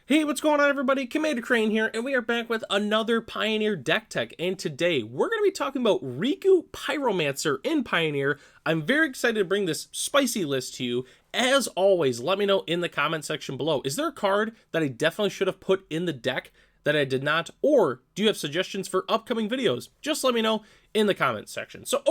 Hey, what's going on everybody? Commander Crane here, and we are back with another Pioneer deck tech, and today we're going to be talking about Riku Pyromancer in Pioneer. I'm very excited to bring this spicy list to you. As always, let me know in the comment section below. Is there a card that I definitely should have put in the deck that I did not, or do you have suggestions for upcoming videos? Just let me know in the comment section. So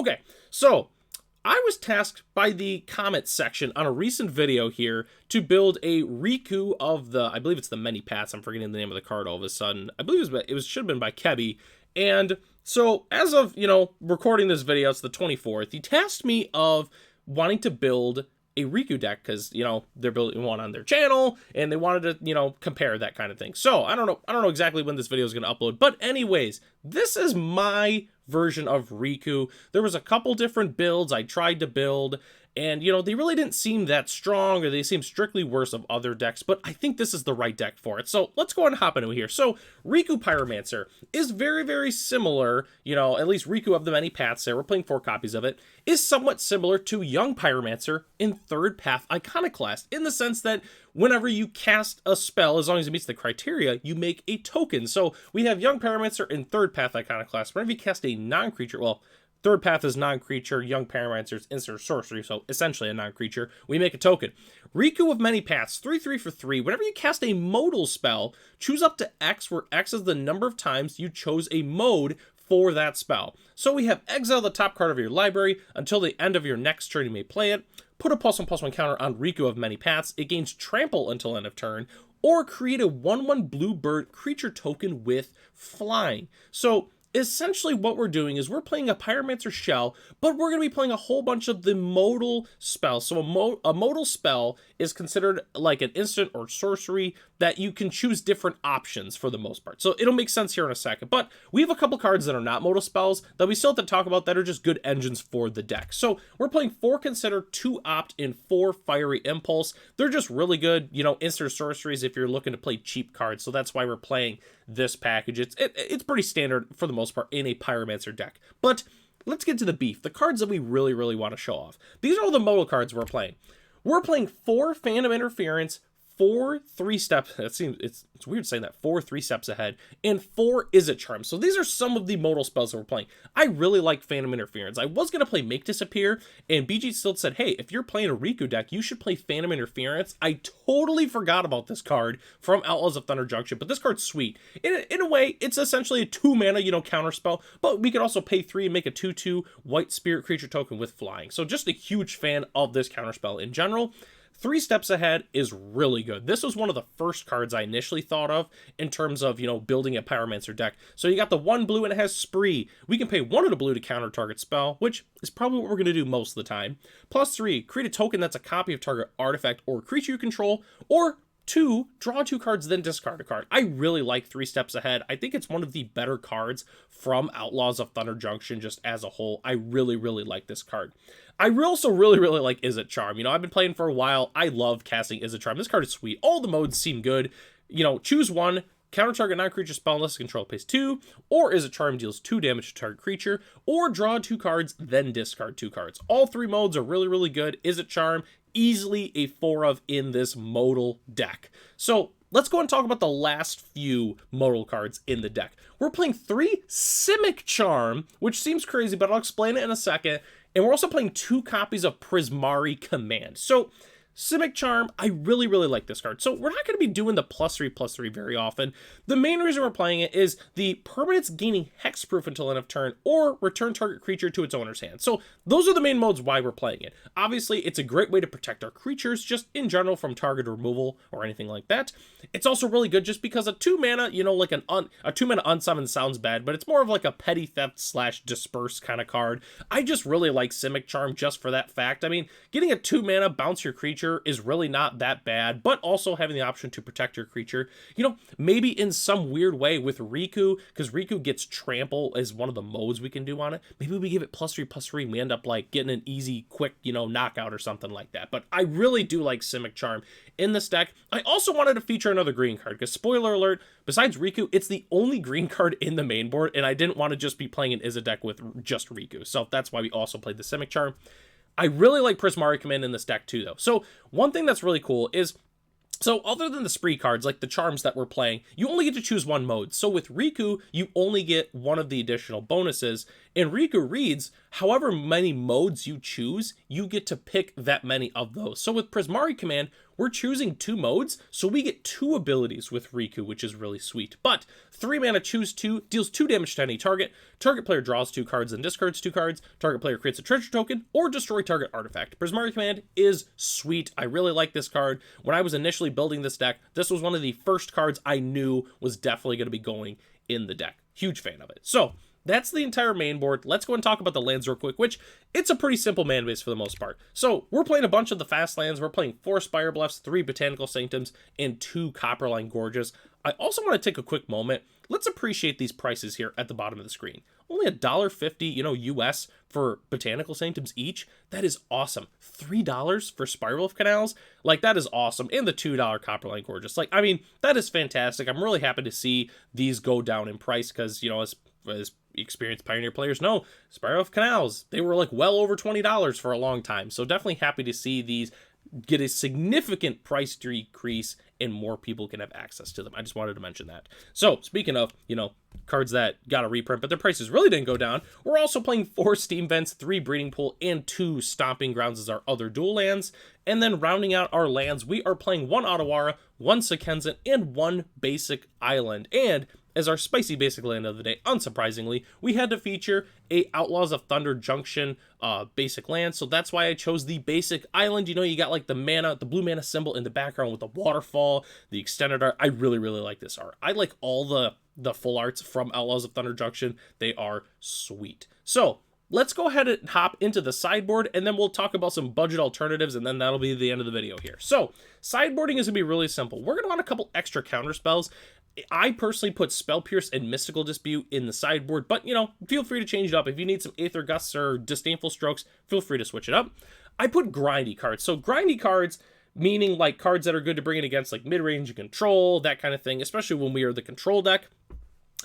I was tasked by the comments section on a recent video here to build a Riku of the, I believe it's the Many Paths, I'm forgetting the name of the card all of a sudden. I believe should have been by Kebby. And so as of, recording this video, it's the 24th, he tasked me of wanting to build a Riku deck because, they're building one on their channel and they wanted to, compare that kind of thing. So I don't know exactly when this video is going to upload, but anyways, this is my version of Riku. There was a couple different builds I tried to build, and they really didn't seem that strong, or they seem strictly worse of other decks, but I think this is the right deck for it. So let's go and hop into here. So Riku Pyromancer is very, very similar, at least Riku of the Many Paths there, we're playing 4 copies of it, is somewhat similar to Young Pyromancer in 3rd Path Iconoclast, in the sense that whenever you cast a spell, as long as it meets the criteria, you make a token. So we have Young Pyromancer in 3rd Path Iconoclast. Whenever you cast a non-creature, well, 3rd Path is non-creature, Young Pyromancer is instant sorcery, so essentially a non-creature, we make a token. Riku of Many Paths, 3/3 for 3. Whenever you cast a modal spell, choose up to X, where X is the number of times you chose a mode for that spell. So we have exile the top card of your library until the end of your next turn you may play it. Put a +1/+1 counter on Riku of Many Paths. It gains trample until end of turn. Or create a 1/1 blue bird creature token with flying. So essentially what we're doing is we're playing a Pyromancer shell, but we're going to be playing a whole bunch of the modal spells. So a modal spell is considered like an instant or sorcery that you can choose different options for the most part. So it'll make sense here in a second. But we have a couple cards that are not modal spells that we still have to talk about that are just good engines for the deck. So we're playing 4 Consider, 2 Opt, and 4 Fiery Impulse. They're just really good, instant sorceries if you're looking to play cheap cards. So that's why we're playing this package. It's pretty standard for the most part in a Pyromancer deck. But let's get to the beef, the cards that we really, really want to show off. These are all the modal cards we're playing. We're playing 4 Phantom Interference, 4 3-step, it's weird saying that, 4 3-steps ahead, and 4 Izzet Charm. So these are some of the modal spells that we're playing. I really like Phantom Interference. I was going to play Make Disappear, and BG still said, hey, if you're playing a Riku deck, you should play Phantom Interference. I totally forgot about this card from Outlaws of Thunder Junction, but this card's sweet. In a way, it's essentially a 2 mana, counter spell, but we could also pay 3 and make a 2/2 white spirit creature token with flying. So just a huge fan of this counter spell in general. 3 Steps Ahead is really good. This was one of the first cards I initially thought of in terms of, building a Pyromancer deck. So you got the 1 blue and it has Spree. We can pay 1 of the blue to counter target spell, which is probably what we're going to do most of the time. +3, create a token that's a copy of target artifact or creature you control, or 2, draw 2 cards, then discard a card. I really like 3 Steps Ahead. I think it's one of the better cards from Outlaws of Thunder Junction just as a whole. I really, really like this card. I also really, really like Izzet Charm. I've been playing for a while. I love casting Izzet Charm. This card is sweet. All the modes seem good. Choose 1, counter target non-creature spell unless control pays 2, or Izzet Charm deals 2 damage to target creature, or draw 2 cards, then discard 2 cards. All 3 modes are really, really good. Izzet Charm, easily a 4 of in this modal deck. So let's go and talk about the last few modal cards in the deck. We're playing 3 Simic Charm, which seems crazy, but I'll explain it in a second. And we're also playing 2 copies of Prismari Command. So Simic Charm, I really, really like this card. So we're not going to be doing the +3/+3 very often. The main reason we're playing it is the permanents gaining hexproof until end of turn, or return target creature to its owner's hand. So those are the main modes why we're playing it. Obviously, it's a great way to protect our creatures, just in general from target removal or anything like that. It's also really good just because a 2 mana, like a 2 mana unsummon sounds bad, but it's more of like a petty theft / disperse kind of card. I just really like Simic Charm just for that fact. I mean, getting a 2 mana bounce your creature is really not that bad, but also having the option to protect your creature, maybe in some weird way with Riku, because Riku gets trample as one of the modes we can do on it. Maybe we give it +3/+3 and we end up like getting an easy, quick, knockout or something like that. But I really do like Simic Charm in this deck. I also wanted to feature another green card, because spoiler alert, besides Riku, it's the only green card in the main board, and I didn't want to just be playing an Izzet deck with just Riku. So that's why we also played the Simic Charm. I really like Prismari Command in this deck too, though. So one thing that's really cool is So other than the spree cards, like the charms that we're playing, you only get to choose one mode. So with Riku, you only get one of the additional bonuses. And Riku reads, however many modes you choose, you get to pick that many of those. So with Prismari Command, we're choosing 2 modes, so we get 2 abilities with Riku, which is really sweet. But 3 mana choose 2, deals 2 damage to any target, target player draws 2 cards and discards 2 cards, target player creates a treasure token, or destroy target artifact. Prismari Command is sweet. I really like this card. When I was initially building this deck, this was one of the first cards I knew was definitely going to be going in the deck. Huge fan of it. So that's the entire main board. Let's go and talk about the lands real quick, which it's a pretty simple man base for the most part. So we're playing a bunch of the fast lands. We're playing 4 Spire Bluffs, 3 Botanical Sanctums, and 2 Copperline Gorges. I also want to take a quick moment. Let's appreciate these prices here at the bottom of the screen. Only $1.50, US for Botanical Sanctums each. That is awesome. $3 for Spiral of Canals? Like, that is awesome. And the $2 Copperline Gorges. Like, I mean, that is fantastic. I'm really happy to see these go down in price because, as experienced Pioneer players know, Spiral of Canals, they were like well over $20 for a long time. So definitely happy to see these get a significant price decrease and more people can have access to them. I just wanted to mention that. So speaking of, cards that got a reprint, but their prices really didn't go down, we're also playing 4 Steam Vents, 3 Breeding Pool, and 2 Stomping Grounds as our other dual lands. And then rounding out our lands, we are playing 1 Otawara, 1 Sekenzen, and 1 Basic Island. And as our spicy basic land of the day, unsurprisingly, we had to feature a Outlaws of Thunder Junction basic land, so that's why I chose the Basic Island. You got like the blue mana symbol in the background with the waterfall, the extended art. I really, really like this art. I like all the full arts from Outlaws of Thunder Junction. They are sweet. So let's go ahead and hop into the sideboard, and then we'll talk about some budget alternatives, and then that'll be the end of the video here. So sideboarding is going to be really simple. We're going to want a couple extra counter spells. I personally put Spell Pierce and Mystical Dispute in the sideboard, but, feel free to change it up. If you need some Aether Gusts or Disdainful Strokes, feel free to switch it up. I put grindy cards. So grindy cards, meaning like cards that are good to bring in against like mid-range and control, that kind of thing, especially when we are the control deck.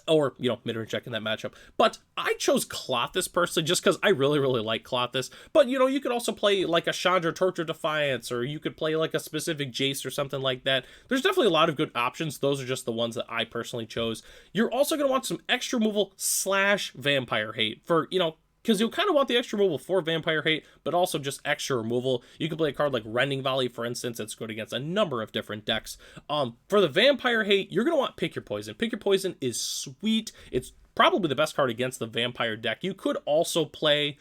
Or, mid-range deck in that matchup. But I chose Klothys personally just because I really, really like Klothys. But, you could also play like a Chandra Torture Defiance, or you could play like a specific Jace or something like that. There's definitely a lot of good options. Those are just the ones that I personally chose. You're also going to want some extra removal / Vampire Hate for, because you'll kind of want the extra removal for Vampire Hate, but also just extra removal. You can play a card like Rending Volley, for instance, that's good against a number of different decks. For the Vampire Hate, you're going to want Pick Your Poison. Pick Your Poison is sweet. It's probably the best card against the Vampire deck. You could also play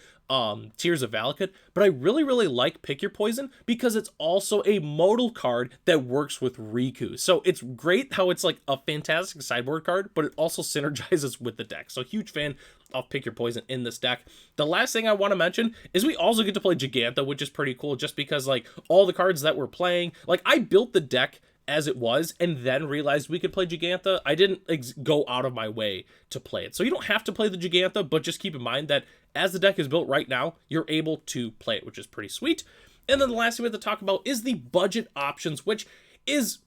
Tears of Valakut, but I really, really like Pick Your Poison because it's also a modal card that works with Riku. So it's great how it's like a fantastic sideboard card, but it also synergizes with the deck. So huge fan of Pick Your Poison in this deck. The last thing I want to mention is we also get to play Giganta, which is pretty cool just because like all the cards that we're playing, like I built the deck as it was and then realized we could play Giganta. I didn't go out of my way to play it. So you don't have to play the Giganta, but just keep in mind that as the deck is built right now, you're able to play it, which is pretty sweet. And then the last thing we have to talk about is the budget options, which is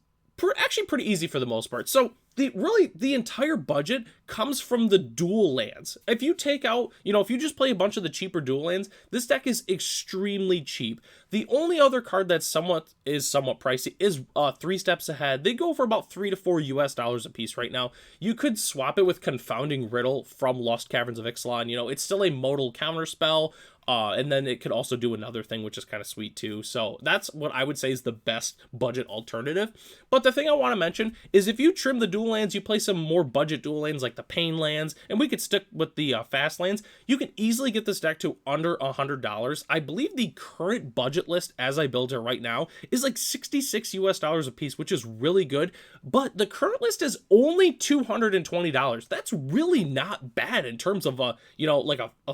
actually pretty easy for the most part. So the entire budget comes from the dual lands. If you take out, if you just play a bunch of the cheaper dual lands, this deck is extremely cheap. The only other card that's somewhat pricey is 3 Steps Ahead. They go for about $3 to $4 a piece right now. You could swap it with Confounding Riddle from Lost Caverns of Ixalan. It's still a modal counter spell. And then it could also do another thing, which is kind of sweet too. So that's what I would say is the best budget alternative. But the thing I want to mention is if you trim the dual lands, you play some more budget dual lands like the Pain lands, and we could stick with the fast lands, you can easily get this deck to under $100. I believe the current budget list as I build it right now is like $66 a piece, which is really good. But the current list is only $220. That's really not bad in terms of a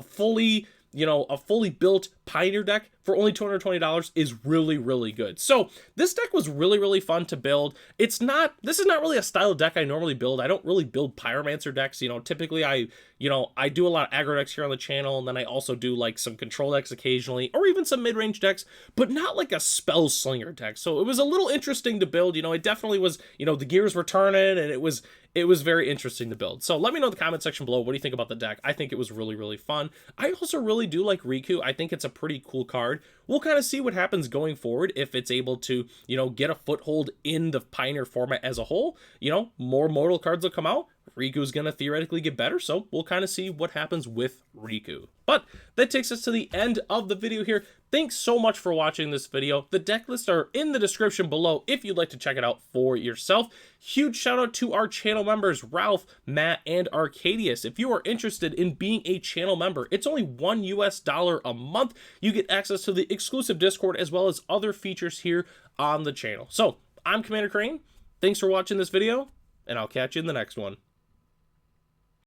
fully built Pioneer deck for only $220 is really, really good. So this deck was really, really fun to build. This is not really a style of deck I normally build. I don't really build Pyromancer decks. Typically I do a lot of aggro decks here on the channel, and then I also do like some control decks occasionally, or even some mid-range decks, but not like a Spell Slinger deck. So it was a little interesting to build. It definitely was, the gears were turning, and it was very interesting to build. So let me know in the comment section below, what do you think about the deck? I think it was really, really fun. I also really do like Riku. I think it's a pretty cool card. card. We'll kind of see what happens going forward if it's able to, get a foothold in the Pioneer format as a whole. More mortal cards will come out. Riku's going to theoretically get better, so we'll kind of see what happens with Riku. But that takes us to the end of the video here. Thanks so much for watching this video. The deck lists are in the description below if you'd like to check it out for yourself. Huge shout out to our channel members, Ralph, Matt, and Arcadius. If you are interested in being a channel member, it's only $1 a month. You get access to the exclusive Discord as well as other features here on the channel. So, I'm Commander Crane. Thanks for watching this video, and I'll catch you in the next one.